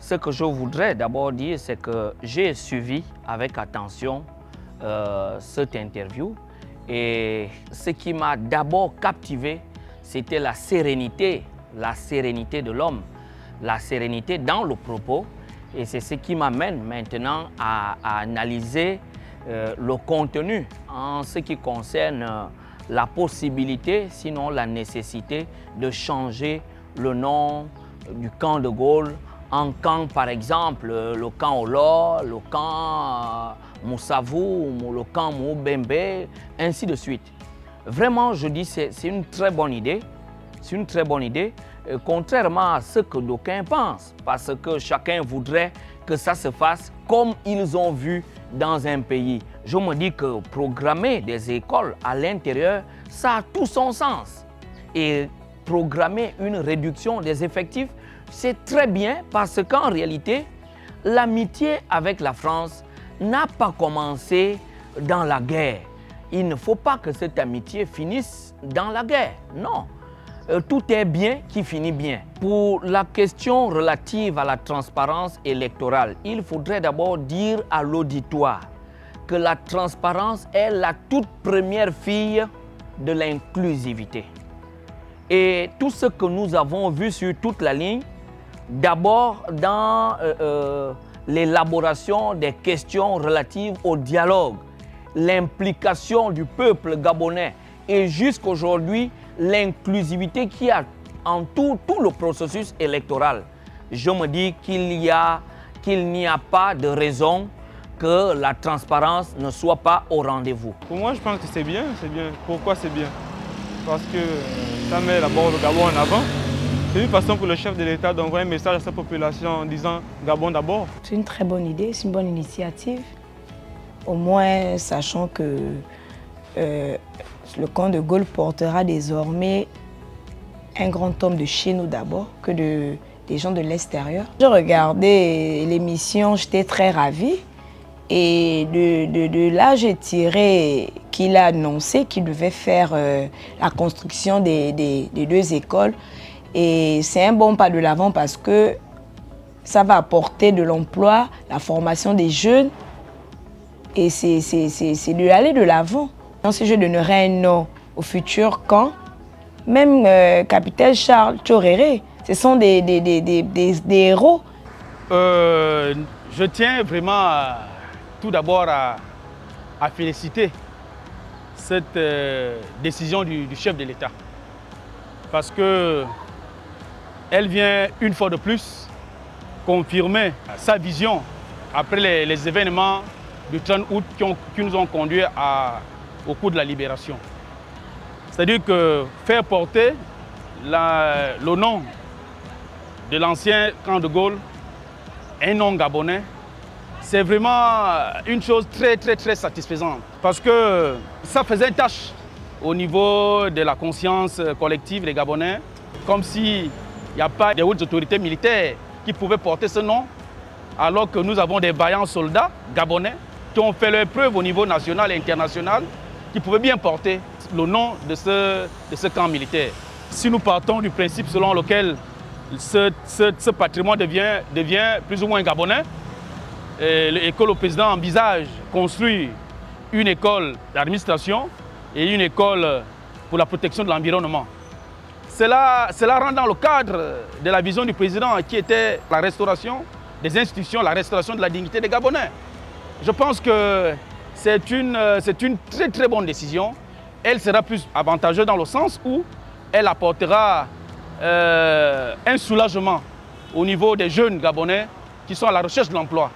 Ce que je voudrais d'abord dire, c'est que j'ai suivi avec attention cette interview et ce qui m'a d'abord captivé, c'était la sérénité de l'homme, la sérénité dans le propos. Et c'est ce qui m'amène maintenant à analyser le contenu en ce qui concerne la possibilité, sinon la nécessité de changer le nom du camp de Gaulle en camp, par exemple, le camp Olo, le camp Moussavou, le camp Moubembe, ainsi de suite. Vraiment, je dis c'est une très bonne idée. C'est une très bonne idée, contrairement à ce que d'aucuns pensent, parce que chacun voudrait que ça se fasse comme ils ont vu dans un pays. Je me dis que programmer des écoles à l'intérieur, ça a tout son sens. Et programmer une réduction des effectifs, c'est très bien parce qu'en réalité, l'amitié avec la France n'a pas commencé dans la guerre. Il ne faut pas que cette amitié finisse dans la guerre, non. Tout est bien qui finit bien. Pour la question relative à la transparence électorale, il faudrait d'abord dire à l'auditoire que la transparence est la toute première fille de l'inclusivité. Et tout ce que nous avons vu sur toute la ligne, d'abord dans l'élaboration des questions relatives au dialogue, l'implication du peuple gabonais et jusqu'aujourd'hui, l'inclusivité qui a en tout le processus électoral. Je me dis qu'il n'y a pas de raison que la transparence ne soit pas au rendez-vous. Pour moi, je pense que c'est bien, c'est bien. Pourquoi c'est bien? Parce que ça met d'abord le Gabon en avant. C'est une façon pour le chef de l'État d'envoyer un message à sa population en disant Gabon d'abord. C'est une très bonne idée, c'est une bonne initiative. Au moins, sachant que le camp de Gaulle portera désormais un grand homme de chez nous d'abord que des gens de l'extérieur. Je regardais l'émission, j'étais très ravie. Et de là, j'ai tiré qu'il a annoncé qu'il devait faire la construction des deux écoles. Et c'est un bon pas de l'avant parce que ça va apporter de l'emploi, la formation des jeunes. Et c'est de aller de l'avant. Si je donnerais un nom au futur camp, même capitaine Charles Tchoréré, ce sont des héros. Je tiens vraiment tout d'abord à féliciter cette décision du chef de l'État. Parce qu'elle vient une fois de plus confirmer sa vision après les événements du 30 août qui nous ont conduits au cours de la libération. C'est-à-dire que faire porter le nom de l'ancien camp de Gaulle, un nom gabonais, c'est vraiment une chose très satisfaisante. Parce que ça faisait tâche au niveau de la conscience collective des Gabonais, comme s'il n'y a pas de hautes autorités militaires qui pouvaient porter ce nom, alors que nous avons des vaillants soldats gabonais qui ont fait leur preuve au niveau national et international, qui pouvaient bien porter le nom de ce camp militaire. Si nous partons du principe selon lequel ce patrimoine devient plus ou moins gabonais, et que le président envisage construire une école d'administration et une école pour la protection de l'environnement. Cela rentre dans le cadre de la vision du président qui était la restauration des institutions, la restauration de la dignité des Gabonais. Je pense que c'est une très bonne décision. Elle sera plus avantageuse dans le sens où elle apportera un soulagement au niveau des jeunes Gabonais qui sont à la recherche de l'emploi.